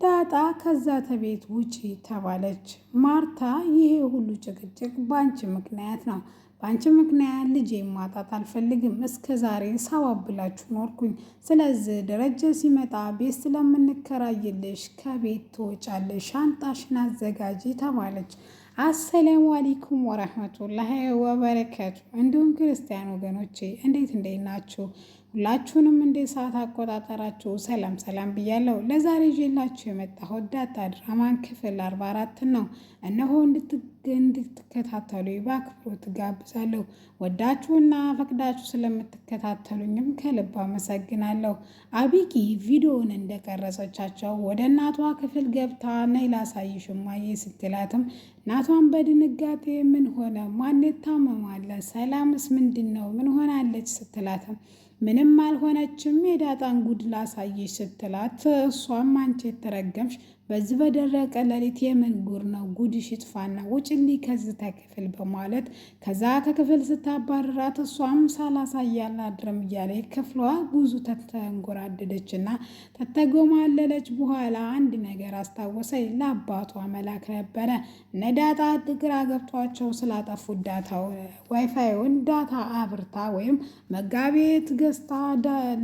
ዳጣ ከዛ ተቤት ውጪ ተባለች። ማርታ ይሄ ሁሉ ጭቅጭቅ በአንቺ ምክንያት ነው። በአንቺ ምክንያት ልጄ ማጣት አልፈልግም። እስከ ዛሬ ሳባብላችሁ ኖርኩኝ። ስለዚህ ደረጀ ሲመጣ ቤት ስለምንከራይልሽ ከቤት ትወጫለሽ፣ ሻንጣሽን አዘጋጂ ተባለች። አሰላሙ አለይኩም ወረህመቱላሂ ወበረከቱ። እንዲሁም ክርስቲያን ወገኖቼ እንዴት ናችሁ? ሁላችሁንም እንደ ሰዓት አቆጣጠራችሁ ሰላም ሰላም ብያለሁ። ለዛሬ ይዤላችሁ የመጣሁት ዳጣ ድራማን ክፍል 44 ነው። እነሆ እንድትከታተሉ በአክብሮት ጋብዛለሁ። ወዳችሁና ፈቅዳችሁ ስለምትከታተሉኝም ከልብ አመሰግናለሁ። አቢጊ ቪዲዮውን እንደቀረጸቻቸው ወደ እናቷ ክፍል ገብታ ነይ ላሳይሽ እማዬ ስትላትም እናቷን በድንጋጤ ምን ሆነ? ማን ታመማለ? ሰላምስ ምንድን ነው? ምን ሆናለች? ስትላትም ምንም አልሆነችም፣ የዳጣን ጉድ ላሳይሽ ስትላት እሷም አንቺ የተረገምሽ በዚህ በደረቀ ሌሊት የምን ጉድ ነው? ጉድሽ ይጥፋና ውጭልኝ ከዚህ ክፍል በማለት ከዛ ከክፍል ስታባርራት እሷም ሳላሳይ አላድርም እያለ ክፍሏ ብዙ ተተንጎራደደችና ተተጎማለለች። በኋላ አንድ ነገር አስታወሰኝ። ለአባቷ መላክ ነበረ። እነ ዳጣ ግራ ገብቷቸው ስላጠፉት ዳታው ዋይፋዩን ዳታ አብርታ ወይም መጋቤት ገዝታ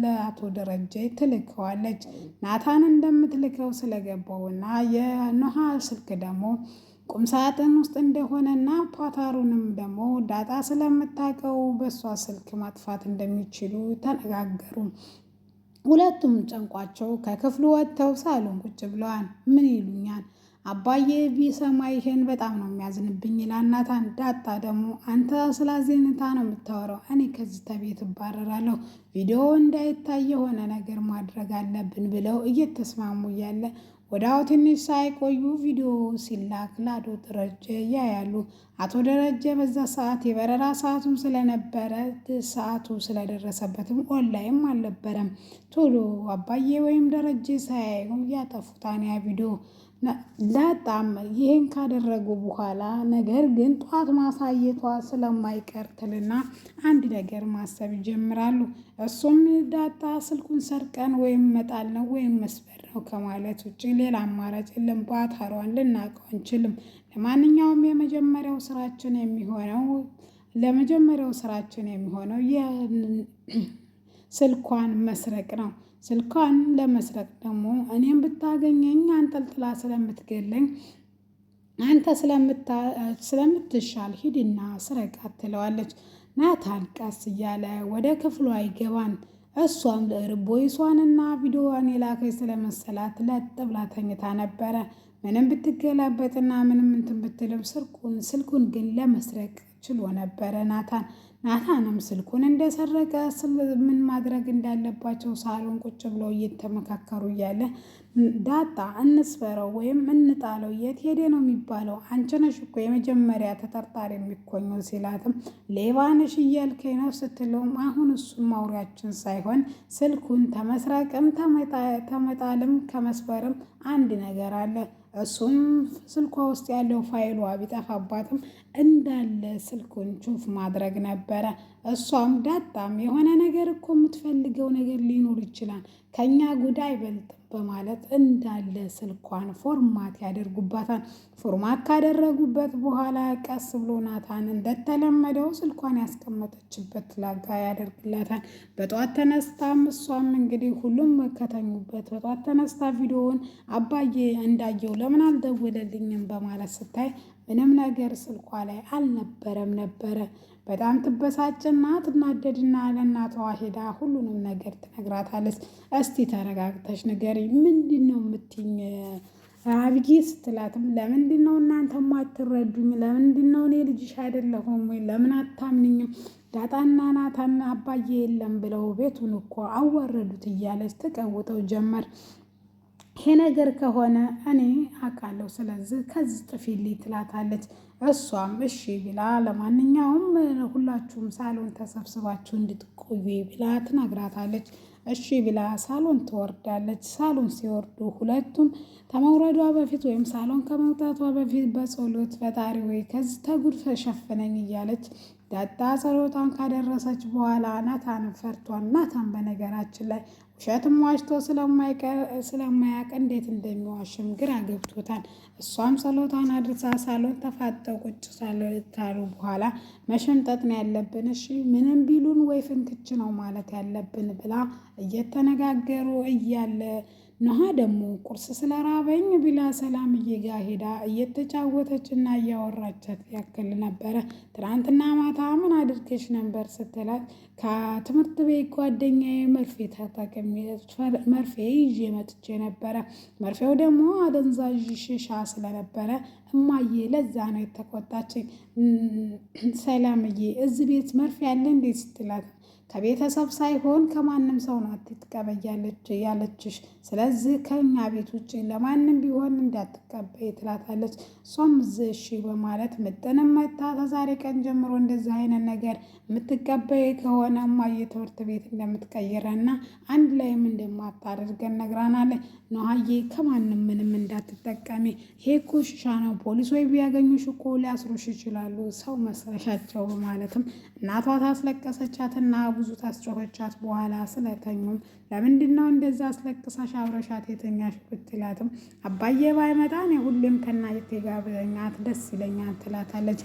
ለአቶ ደረጀ ትልከዋለች። ናታን እንደምትልከው ስለገባው እና የኖሃ ስልክ ደግሞ ቁምሳጥን ውስጥ እንደሆነና ፓተሩንም ደግሞ ዳጣ ስለምታውቀው በሷ ስልክ ማጥፋት እንደሚችሉ ተነጋገሩ። ሁለቱም ጨንቋቸው ከክፍሉ ወጥተው ሳሎን ቁጭ ብለዋል። ምን ይሉኛል አባዬ ቢሰማ ይሄን በጣም ነው የሚያዝንብኝ ይላል ናታን። ዳጣ ደግሞ አንተ ስላዜንታ ነው የምታወራው፣ እኔ ከዚህ ተቤት እባረራለሁ፣ ቪዲዮ እንዳይታይ የሆነ ነገር ማድረግ አለብን ብለው እየተስማሙ እያለ ወዲያው ትንሽ ሳይቆዩ ቪዲዮ ሲላክ ለአቶ ደረጀ ያያሉ። አቶ ደረጀ በዛ ሰዓት የበረራ ሰዓቱም ስለነበረ ሰዓቱ ስለደረሰበትም ኦንላይን አልነበረም። ቶሎ አባዬ ወይም ደረጀ ሳያዩ ያጠፉታን ያ ቪዲዮ። ዳጣም ይህን ካደረጉ በኋላ ነገር ግን ጧት ማሳየቷ ስለማይቀር ትልና አንድ ነገር ማሰብ ይጀምራሉ። እሱም ዳጣ ስልኩን ሰርቀን ወይም መጣል ነው ወይም መስበር ነው ከማለት ውጭ ሌላ አማራጭ የለም። ፓተሯን ልናውቀው አንችልም። ለማንኛውም የመጀመሪያው ስራችን የሚሆነው ስልኳን መስረቅ ነው። ስልኳን ለመስረቅ ደግሞ እኔም ብታገኘኝ አንጠልጥላ ስለምትገለኝ አንተ ስለምትሻል ሂድና ስረቃት ትለዋለች። ናታን ቀስ እያለ ወደ ክፍሏ ይገባን። እሷም ርቦይሷንና ቪዲዮዋን የላከች ስለመሰላት ለጥ ብላ ተኝታ ነበረ። ምንም ብትገላበጥና ምንም እንትን ብትልም ስልኩን ግን ለመስረቅ ችሎ ነበረ ናታንም ስልኩን እንደሰረቀ ምን ማድረግ እንዳለባቸው ሳሎን ቁጭ ብለው እየተመካከሩ እያለ ዳጣ እንስፈረው ወይም እንጣለው፣ የት ሄደ ነው የሚባለው? አንቺ ነሽ እኮ የመጀመሪያ ተጠርጣሪ የሚኮኘው ሲላትም ሌባ ነሽ እያልከኝ ነው ስትለውም አሁን እሱን ማውሪያችን ሳይሆን ስልኩን ተመስረቅም ተመጣልም ከመስበርም አንድ ነገር አለ። እሱም ስልኳ ውስጥ ያለው ፋይሏ ቢጠፋባትም እንዳለ ስልኩን ቹፍ ማድረግ ነበረ። እሷም ዳጣም የሆነ ነገር እኮ የምትፈልገው ነገር ሊኖር ይችላል፣ ከኛ ጉዳይ አይበልጥም በማለት እንዳለ ስልኳን ፎርማት ያደርጉባታል። ፎርማት ካደረጉበት በኋላ ቀስ ብሎ ናታን እንደተለመደው ስልኳን ያስቀመጠችበት ላጋ ያደርግላታል። በጠዋት ተነስታም እሷም እንግዲህ ሁሉም ከተኙበት በጠዋት ተነስታ ቪዲዮውን አባዬ እንዳየው ለምን አልደወለልኝም በማለት ስታይ ምንም ነገር ስልኳ ላይ አልነበረም ነበረ። በጣም ትበሳጭና ትናደድና ለእናቷ ሄዳ ሁሉንም ነገር ትነግራታለች። እስቲ ተረጋግተሽ ንገሪ፣ ምንድን ነው የምትይኝ አብጌ ስትላትም ለምንድን ነው እናንተ ማትረዱኝ? ለምንድን ነው እኔ ልጅሽ አይደለሁም ወይ? ለምን አታምንኝም? ዳጣና ናታን አባዬ የለም ብለው ቤቱን እኮ አዋረዱት እያለች ትቀውጠው ጀመር። ይሄ ነገር ከሆነ እኔ አውቃለሁ፣ ስለዚህ ከዚህ ጥፊልኝ ትላታለች። እሷም እሺ ብላ ለማንኛውም ሁላችሁም ሳሎን ተሰብስባችሁ እንድትቆዩ ብላ ትነግራታለች። እሺ ብላ ሳሎን ትወርዳለች። ሳሎን ሲወርዱ ሁለቱም ከመውረዷ በፊት ወይም ሳሎን ከመውጣቷ በፊት በጸሎት ፈጣሪ ወይ ከዚህ ተጉድ ተሸፍነኝ እያለች ዳጣ ጸሎቷን ካደረሰች በኋላ ናታን ፈርቷል። ናታን በነገራችን ላይ ውሸትም ዋሽቶ ስለማያውቅ እንዴት እንደሚዋሽም ግራ ገብቶታል። እሷም ጸሎቷን አድርሳ ሳሎን ተፋጠው ቁጭ ካሉ በኋላ መሸምጠጥ ነው ያለብን፣ እሺ ምንም ቢሉን ወይ ፍንክች ነው ማለት ያለብን ብላ እየተነጋገሩ እያለ ነሃ ደግሞ ቁርስ ስለራበኝ ብላ ሰላምዬ ጋር ሄዳ እየተጫወተች እና እያወራቻት ያክል ነበረ። ትናንትና ማታ ምን አድርገሽ ነበር ስትላት ከትምህርት ቤት ጓደኛዬ መርፌ ይዤ መጥቼ ነበረ። መርፌው ደግሞ አደንዛዥ ሽሻ ስለነበረ እማዬ ለዛ ነው የተቆጣችኝ። ሰላምዬ እዚህ ቤት መርፌ ያለ እንዴት ስትላት ከቤተሰብ ሳይሆን ከማንም ሰው ነው አትቀበይ ያለችሽ። ስለዚህ ከእኛ ቤት ውጭ ለማንም ቢሆን እንዳትቀበይ ትላታለች። እሷም እሺ በማለት ምጥንም መታ ከዛሬ ቀን ጀምሮ እንደዚህ አይነት ነገር የምትቀበይ ከሆነ እማዬ ትምህርት ቤት እንደምትቀይረና አንድ ላይም እንደማታደርገን ነግራናለች። ነዋዬ ከማንም ምንም እንዳትጠቀሚ፣ ይሄ እኮ ሽሻ ነው፣ ፖሊሶች ቢያገኙሽ እኮ ሊያስሩሽ ይችላሉ፣ ሰው መስረሻቸው በማለትም እናቷ ታስለቀሰቻትና ብዙ ታስጮኸቻት። በኋላ ስለተኙም ለምንድን ነው እንደዛ አስለቅሳሽ አብረሻት የተኛሽ ብትላትም አባዬ ባይመጣ እኔ ሁሌም ከእናቴ ጋር ብተኛት ደስ ይለኛል ትላታለች።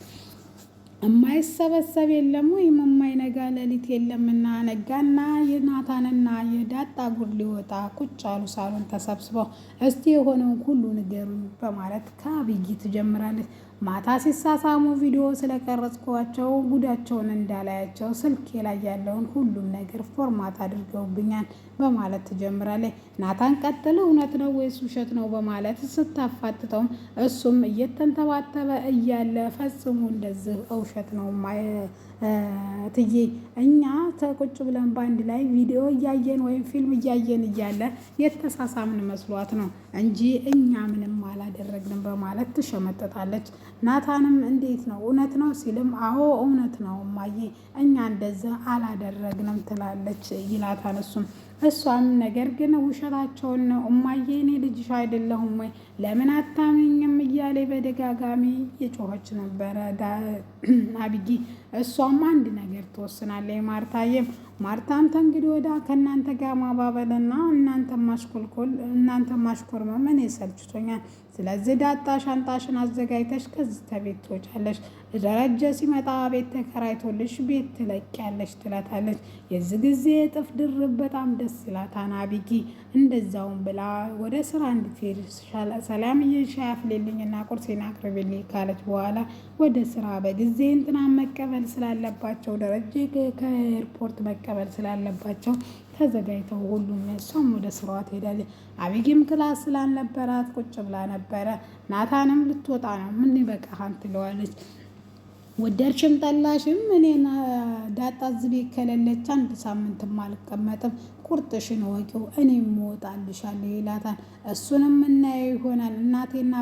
የማይሰበሰብ የለም ወይም የማይነጋ ሌሊት የለምና ነጋና የናታንና የዳጣ ጉድ ሊወጣ ቁጭ አሉ ሳሎን ተሰብስበው። እስቲ የሆነውን ሁሉ ንገሩኝ በማለት ከአብይ ትጀምራለች። ማታ ሲሳሳሙ ቪዲዮ ስለቀረጽኳቸው ጉዳቸውን እንዳላያቸው ስልኬ ላይ ያለውን ሁሉም ነገር ፎርማት አድርገውብኛል በማለት ትጀምራለች። ናታን ቀጥሎ እውነት ነው ወይስ ውሸት ነው በማለት ስታፋጥተውም እሱም እየተንተባተበ እያለ ፈጽሞ እንደዚህ ውሸት ነው ትዬ እኛ ተቁጭ ብለን በአንድ ላይ ቪዲዮ እያየን ወይም ፊልም እያየን እያለ የተሳሳምን መስሏት ነው እንጂ እኛ ምንም አላደረግንም በማለት ትሸመጠጣለች። ናታንም እንዴት ነው እውነት ነው ሲልም አዎ እውነት ነው እማዬ እኛ እንደዛ አላደረግንም ትላለች ይላታል እሷም ነገር ግን ውሸታቸውን ነው እማዬ እኔ ልጅሽ አይደለሁም ወይ ለምን አታምኝም እያለ በደጋጋሚ የጮኸች ነበረ አብጊ። እሷም አንድ ነገር ትወስናለች ማርታም ተንግዲህ ወዳ ከእናንተ ጋር ማባበልና እናንተ ማሽኮርመም እኔ ሰልችቶኛል። ስለዚህ ዳጣ ሻንጣሽን አዘጋጅተሽ ከዚህ ተቤት ትወጫለሽ፣ ደረጀ ሲመጣ ቤት ተከራይቶልሽ ቤት ትለቂያለሽ ትላታለች። የዚህ ጊዜ እጥፍ ድርብ በጣም ደስ ይላታል አቢጊ። እንደዛውም ብላ ወደ ስራ እንድትሄድ ሰላምዬ ሻይ አፍሊልኝና ቁርሴን አቅርቢልኝ ካለች በኋላ ወደ ስራ በጊዜ እንትናን መቀበል ስላለባቸው ደረጀ ከኤርፖርት መቀበል ስላለባቸው ተዘጋጅተው ሁሉም እሷም ወደ ስራዋ ትሄዳለች። አቢጊም ክላስ ስላልነበራት ቁጭ ብላ ነበረ። ናታንም ልትወጣ ነው ምን ይበቃሃን ትለዋለች። ወደድሽም ጠላሽም እኔና ዳጣ ዝቤ ከሌለች አንድ ሳምንትም አልቀመጥም፣ ቁርጥሽን ወቂው እኔም እወጣልሻለሁ ይላታል። እሱንም እናየው ይሆናል። እናቴና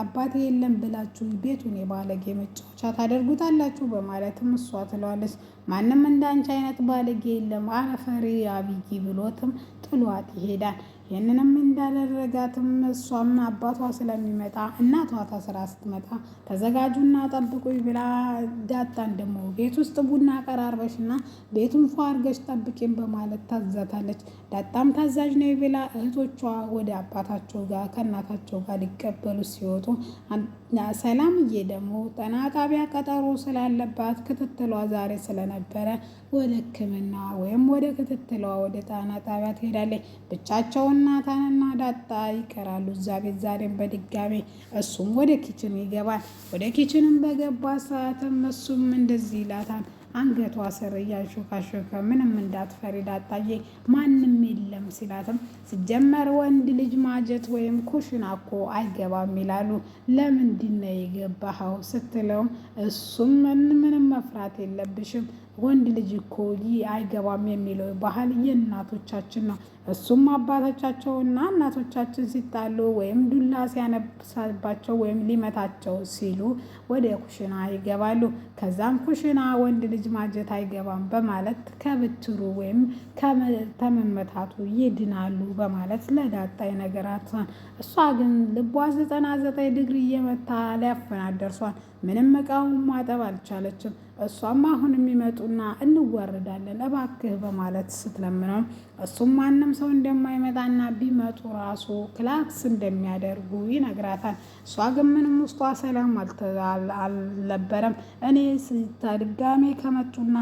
አባቴ የለም ብላችሁ ቤቱን የባለጌ መጫወቻ ታደርጉታላችሁ በማለትም እሷ ትለዋለች። ማንም እንዳንቺ አይነት ባለጌ የለም አረፈሪ አብይ ብሎትም ጥሏት ይሄዳል። ይህንንም እንዳደረጋትም እሷም አባቷ ስለሚመጣ እናቷ ተስራ ስትመጣ ተዘጋጁና ጠብቁኝ ብላ ዳጣን ደግሞ ቤት ውስጥ ቡና ቀራርበሽና ቤቱን ፏ አድርገሽ ጠብቂኝ በማለት ታዛታለች። ዳጣም ታዛዥ ነው ብላ እህቶቿ ወደ አባታቸው ጋር ከእናታቸው ጋር ሊቀበሉ ሲወጡ ሰላምዬ ደግሞ ጤና ጣቢያ ቀጠሮ ስላለባት ክትትሏ ዛሬ ስለነበረ ወደ ሕክምና ወይም ወደ ክትትሏ ወደ ጤና ጣቢያ ትሄዳለች። ብቻቸውን ናታንና ዳጣ ይቀራሉ እዛ ቤት ዛሬም በድጋሜ። እሱም ወደ ኪችን ይገባል። ወደ ኪችንም በገባ ሰዓትም እሱም እንደዚህ ይላታል አንገቷ ስር እያሾካሾከ ምንም እንዳትፈሪ ዳጣዬ ማንም የለም ሲላትም ሲጀመር ወንድ ልጅ ማጀት ወይም ኩሽና እኮ አይገባም ይላሉ። ለምንድን ነው የገባኸው ስትለውም እሱም ምንም መፍራት የለብሽም ወንድ ልጅ እኮ አይገባም የሚለው ባህል የእናቶቻችን ነው። እሱም አባቶቻቸውና እናቶቻችን ሲጣሉ ወይም ዱላ ሲያነሳባቸው ወይም ሊመታቸው ሲሉ ወደ ኩሽና ይገባሉ። ከዛም ኩሽና ወንድ ልጅ ማጀት አይገባም በማለት ከብትሩ ወይም ከመመታቱ ይድናሉ በማለት ለዳጣ ይነግራታል። እሷ ግን ልቧ 99 ዲግሪ እየመታ ሊያፈናት ደርሷል። ምንም እቃውን ማጠብ አልቻለችም። እሷም አሁን የሚመጡና እንዋረዳለን እባክህ በማለት ስትለምነው እሱም ማንም ሰው እንደማይመጣና ቢመጡ ራሱ ክላክስ እንደሚያደርጉ ይነግራታል። እሷ ግን ምንም ውስጧ ሰላም አልነበረም። እኔ ድጋሜ ከመጡና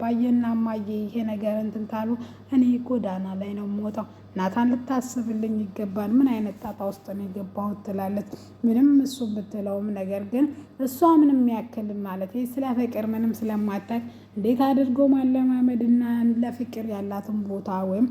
ባየና ማየ ይሄ ነገር እንትን ታሉ እኔ ጎዳና ላይ ነው የምወጣው። ናታን ልታስብልኝ ይገባል። ምን አይነት ጣጣ ውስጥ ነው የገባሁት ትላለች። ምንም እሱ ብትለውም ነገር ግን እሷ ምንም ያክል ማለት ስለ ፍቅር ምንም ስለማታውቅ እንዴት አድርጎ ማለማመድና ለፍቅር ያላትን ቦታ ወይም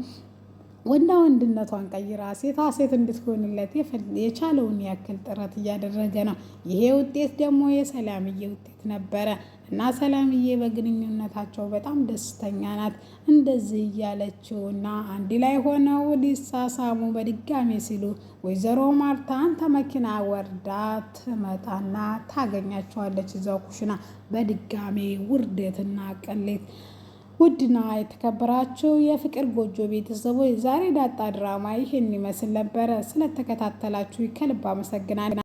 ወንዳ ወንድነቷን ቀይራ ሴታ ሴት እንድትሆንለት የቻለውን ያክል ጥረት እያደረገ ነው። ይሄ ውጤት ደግሞ የሰላምዬ ውጤት ነበረ እና ሰላምዬ በግንኙነታቸው በጣም ደስተኛ ናት። እንደዚህ እያለችውና አንድ ላይ ሆነው ሊሳሳሙ በድጋሜ ሲሉ ወይዘሮ ማርታን ተመኪና ወርዳ ትመጣና ታገኛቸዋለች እዛው ኩሽና። በድጋሜ ውርደትና ቅሌት። ውድና የተከበራችሁ የፍቅር ጎጆ ቤተሰቦች ዛሬ ዳጣ ድራማ ይህን ይመስል ነበረ። ስለተከታተላችሁ ከልብ አመሰግናለሁ።